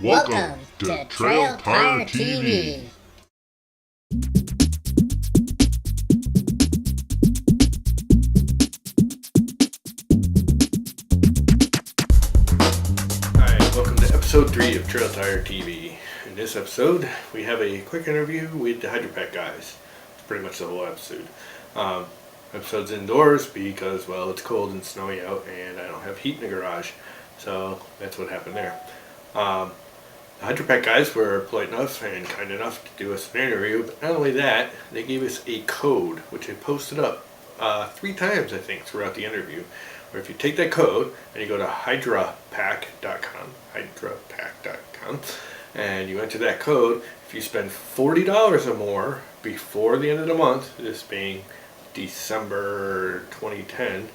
Welcome to Trail Tire TV. Alright, welcome to episode 3 of Trail Tire TV. In this episode, we have a quick interview with the Hydrapak guys. It's pretty much the whole episode. Episode's indoors because, well, it's cold and snowy out and I don't have heat in the garage. So that's what happened there. The Hydrapak guys were polite enough and kind enough to do us an interview, but not only that, they gave us a code, which they posted up 3 times, I think, throughout the interview. Where if you take that code and you go to hydrapak.com, and you enter that code, if you spend $40 or more before the end of the month, this being December 2010,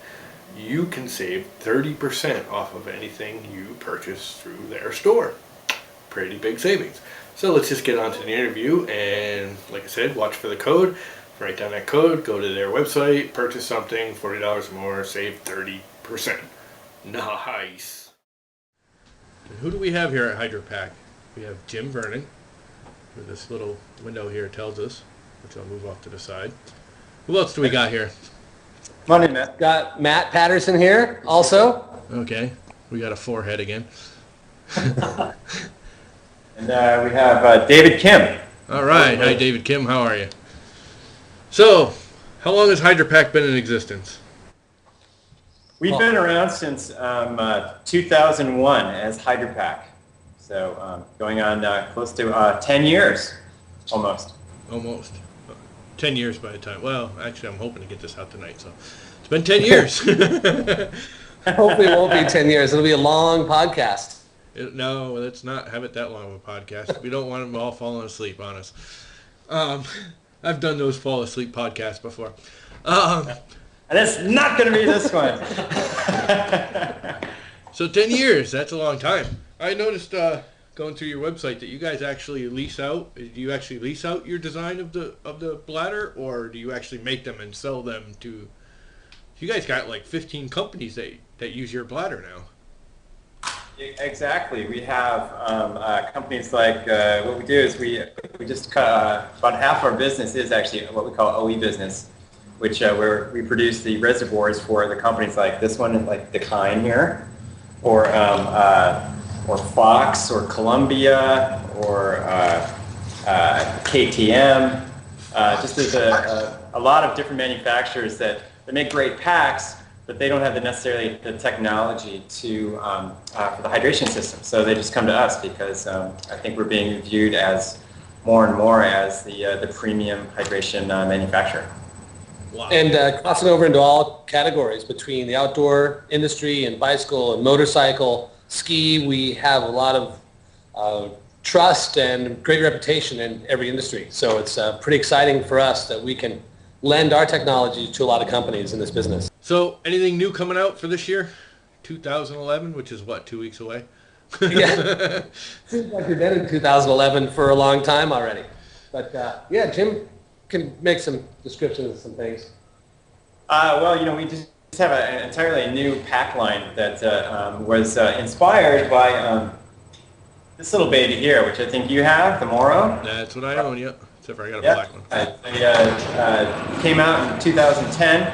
you can save 30% off of anything you purchase through their store. Pretty big savings. So let's just get on to the interview, and like I said, watch for the code, write down that code, go to their website, purchase something, $40 or more, save 30%. Nice. And who do we have here at Hydrapak? We have Jim Vernon, who this little window here tells us, which I'll move off to the side. Who else do we got here? Morning, Matt. Got Matt Patterson here also. Okay, we got a forehead again. And we have David Kim. All right. Hi, David Kim. How are you? So, how long has Hydrapak been in existence? We've been around since 2001 as Hydrapak. So going on close to 10 years, almost. Almost. 10 years by the time. Well, actually, I'm hoping to get this out tonight. So, it's been 10 years. Hopefully it won't be 10 years. It'll be a long podcast. No, let's not have it that long of a podcast. We don't want them all falling asleep on us. I've done those fall asleep podcasts before. And it's not going to be this one. So 10 years, that's a long time. I noticed going through your website that you guys actually lease out. Do you actually lease out your design of the bladder, or do you actually make them and sell them to... You guys got like 15 companies that use your bladder now. Exactly. We have companies like, what we do is we just cut, about half our business is actually what we call OE business, which where we produce the reservoirs for the companies like this one, like the Kind here, or Fox, or Columbia, or KTM. Just there's a lot of different manufacturers that make great packs, but they don't have necessarily the technology to for the hydration system. So they just come to us because I think we're being viewed as more and more as the premium hydration manufacturer. Wow. And crossing over into all categories between the outdoor industry and bicycle and motorcycle, ski, we have a lot of trust and great reputation in every industry. So it's pretty exciting for us that we can lend our technology to a lot of companies in this business. So, anything new coming out for this year? 2011, which is what, 2 weeks away? Yeah, seems like we've been in 2011 for a long time already. But yeah, Jim can make some descriptions of some things. Well, we just have an entirely new pack line that was inspired by this little baby here, which I think you have, the Moro. That's what I own, yep. Except for I got a black one. It came out in 2010,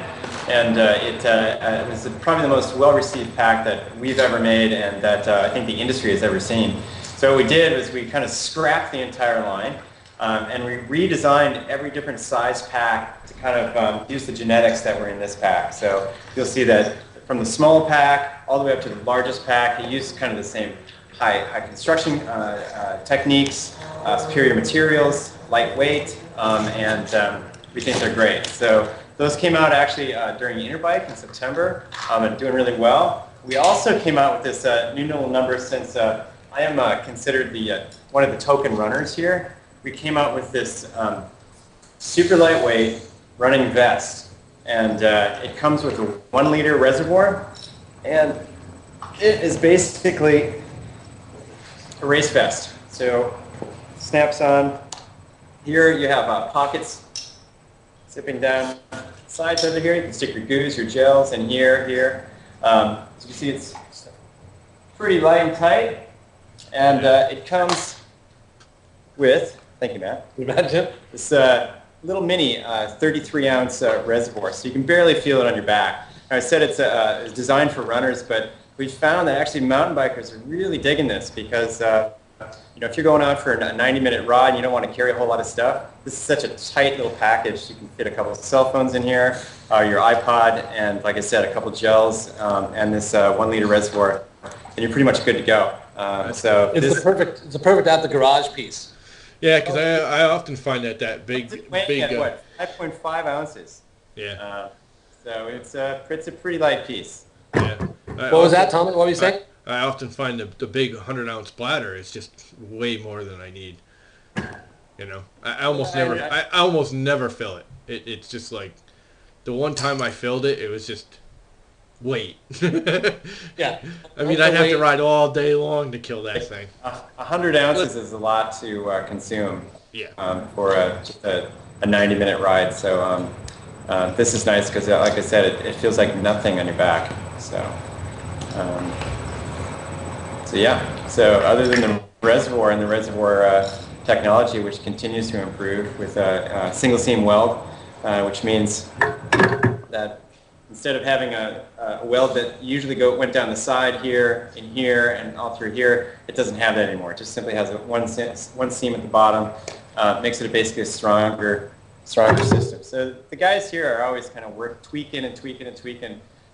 and it was probably the most well-received pack that we've ever made and that I think the industry has ever seen. So what we did was we kind of scrapped the entire line, and we redesigned every different size pack to kind of use the genetics that were in this pack. So you'll see that from the small pack all the way up to the largest pack, it used kind of the same high construction techniques, superior materials, lightweight, and we think they're great. So those came out actually during Interbike in September and doing really well. We also came out with this new little number since I am considered one of the token runners here. We came out with this super lightweight running vest, and it comes with a 1 liter reservoir, and it is basically a race vest. So snaps on. Here you have pockets zipping down sides over here. You can stick your goos, your gels, and here. So you see it's pretty light and tight. And it comes with, thank you, Matt, Imagine. this little mini 33-ounce reservoir, so you can barely feel it on your back. Now, I said it's designed for runners, but we found that actually mountain bikers are really digging this because if you're going out for a 90-minute ride and you don't want to carry a whole lot of stuff, this is such a tight little package. You can fit a couple of cell phones in here, your iPod, and like I said, a couple of gels, and this 1-liter reservoir, and you're pretty much good to go. So It's the perfect at the garage piece. Yeah, because I often find that big weighing at what, 5.5 ounces. Yeah. So it's a pretty light piece. Yeah. What was that, Tommy? What were you saying? I often find the big 100-ounce bladder is just way more than I need. I almost never fill it. It's just like the one time I filled it, it was just weight. Yeah. I mean, I'd have to ride all day long to kill that thing. 100 ounces is a lot to consume. Yeah. For just a 90-minute ride. So this is nice because, like I said, it feels like nothing on your back. So yeah. So other than the reservoir and the reservoir technology, which continues to improve with a single seam weld, which means that instead of having a weld that usually went down the side here, and all through here, it doesn't have that anymore. It just simply has one seam at the bottom. Makes it basically a stronger system. So the guys here are always kind of tweaking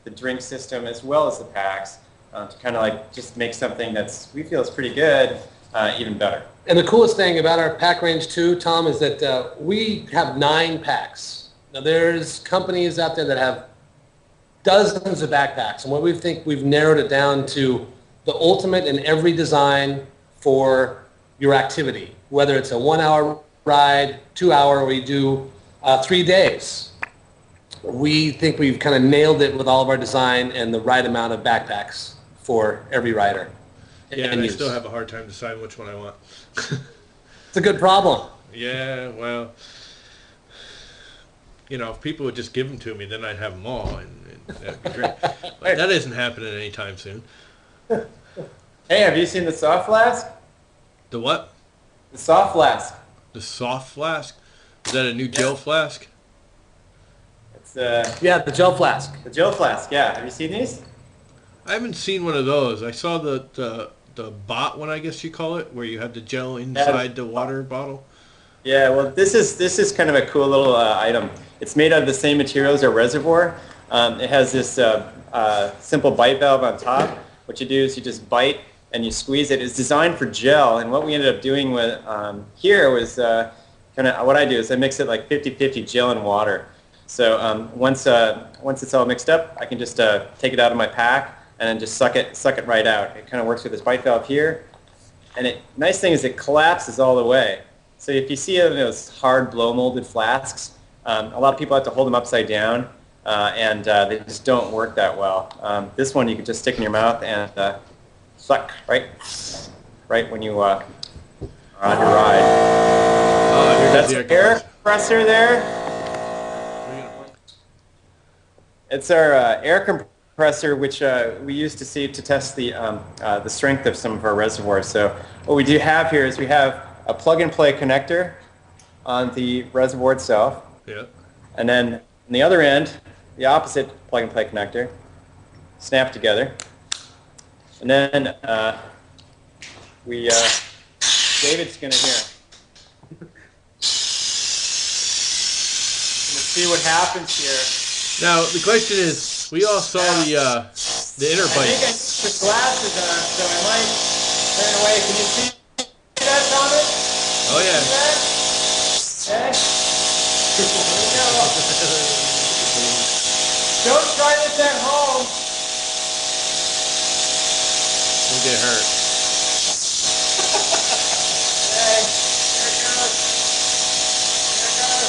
the drink system as well as the packs to kind of like just make something we feel is pretty good even better. And the coolest thing about our pack range too, Tom, is that we have 9 packs. Now there's companies out there that have dozens of backpacks, and what we think we've narrowed it down to the ultimate in every design for your activity, whether it's a 1-hour ride, 2-hour, we do 3 days. We think we've kind of nailed it with all of our design and the right amount of backpacks for every rider. Yeah, and I still have a hard time deciding which one I want. It's a good problem. Yeah, well, if people would just give them to me, then I'd have them all, and that'd be great. But that isn't happening anytime soon. Hey, have you seen the soft flask? The what? The soft flask. The soft flask? Is that a new gel flask? It's yeah, the gel flask. The gel flask, yeah. Have you seen these? I haven't seen one of those. I saw the bot one, I guess you call it, where you have the gel inside the water bottle. Yeah, well, this is kind of a cool little item. It's made out of the same material as our reservoir. It has this simple bite valve on top. What you do is you just bite and you squeeze it. It's designed for gel, and what we ended up doing with here was kind of what I do is I mix it like 50-50 gel and water. So once it's all mixed up, I can just take it out of my pack and then just suck it right out. It kind of works with this bite valve here, and nice thing is it collapses all the way. So if you see those hard blow molded flasks, a lot of people have to hold them upside down, and they just don't work that well. This one you can just stick in your mouth and suck right when you are on your ride. That's the air compressor there. It's our air compressor, which we use to test the strength of some of our reservoirs. So what we do have here is we have a plug-and-play connector on the reservoir itself. Yeah. And then on the other end, the opposite plug-and-play connector, snap together. And then David's going to see what happens here. Now the question is, we all saw the inner bite. I think I put glasses on, so I might turn away. Can you see that, Thomas? Oh yeah. Okay. Here we go. Don't try this at home. Don't get hurt. Okay. Here it goes. Here it goes.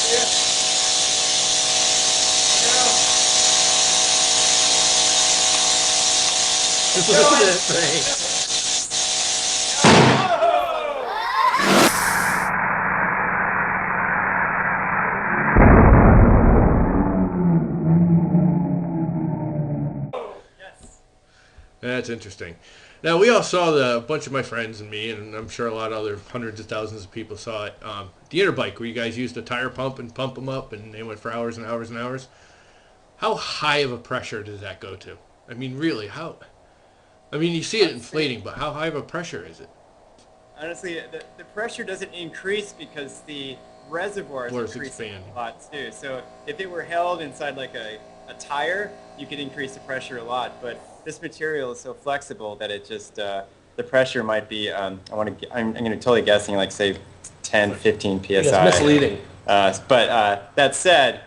Here. Look at that thing. That's interesting. Now, we all saw a bunch of my friends and me, and I'm sure a lot of other hundreds of thousands of people saw it. The Interbike, where you guys used a tire pump and pump them up, and they went for hours and hours and hours. How high of a pressure does that go to? I mean, really, how? I mean, you see it inflating, but how high of a pressure is it? Honestly, the pressure doesn't increase because the reservoirs increase a lot too. So if it were held inside like a tire, you could increase the pressure a lot. But this material is so flexible that it just the pressure might be. I'm going to totally guessing like say 10, 15 psi. It's misleading. But that said,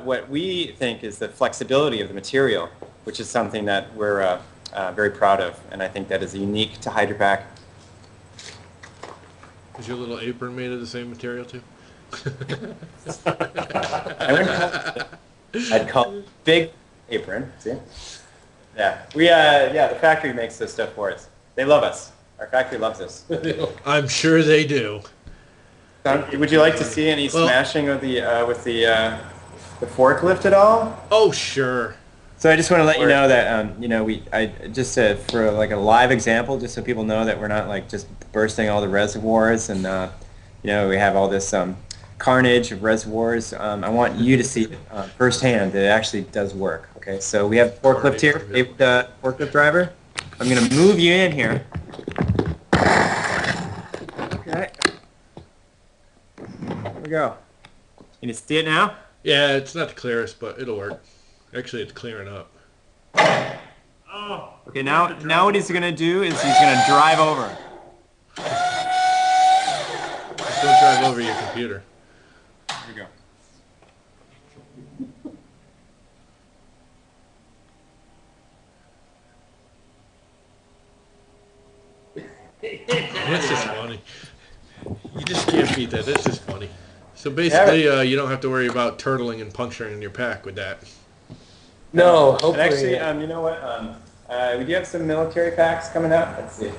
what we think is the flexibility of the material, which is something that we're very proud of, and I think that is unique to Hydrapak. Is your little apron made of the same material too? I'd call it big apron. See? Yeah. The factory makes this stuff for us. They love us. Our factory loves us. I'm sure they do. Would you like to see any smashing of the with the forklift at all? Oh, sure. So I just want to let you know that for like a live example, just so people know that we're not like just bursting all the reservoirs and we have all this carnage of reservoirs. I want you to see it firsthand that it actually does work. Okay, so we have forklift here, the forklift driver. I'm going to move you in here. Okay. There we go. Can you see it now? Yeah, it's not the clearest, but it'll work. Actually, it's clearing up. Okay, now what he's going to do is he's going to drive over. Just don't drive over your computer. There we go. That's just funny. You just can't beat that. That's just funny. So basically, you don't have to worry about turtling and puncturing your pack with that. No, hopefully. And actually, you know what? We do have some military packs coming up. Let's see.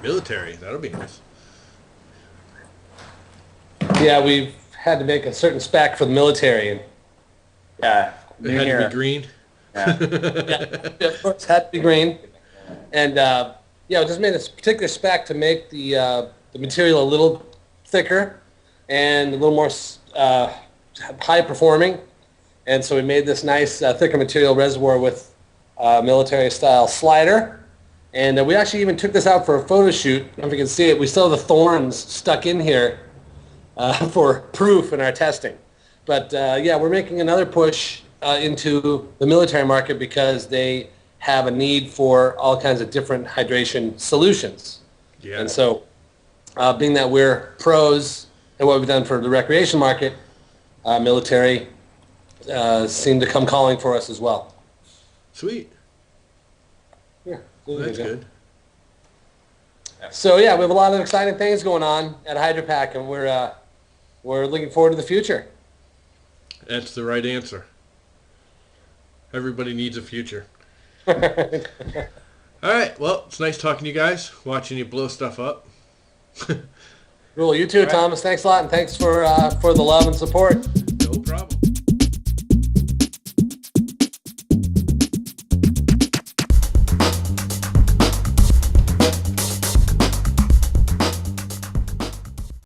Military, that'll be nice. Yeah, we've had to make a certain spec for the military. Yeah. It had to be green. Yeah. Yeah, of course, it had to be green. And we just made this particular spec to make the material a little thicker and a little more high performing. And so we made this nice thicker material reservoir with military style slider. And we actually even took this out for a photo shoot. I don't know if you can see it. We still have the thorns stuck in here for proof in our testing. But we're making another push into the military market because they have a need for all kinds of different hydration solutions. Yeah. And so being that we're pros at what we've done for the recreation market, military seem to come calling for us as well. Sweet. Yeah. That's good. So we have a lot of exciting things going on at Hydrapak, and we're looking forward to the future. That's the right answer. Everybody needs a future. All right. Well, it's nice talking to you guys, watching you blow stuff up. Cool. You too, Thomas. Thanks a lot, and thanks for the love and support.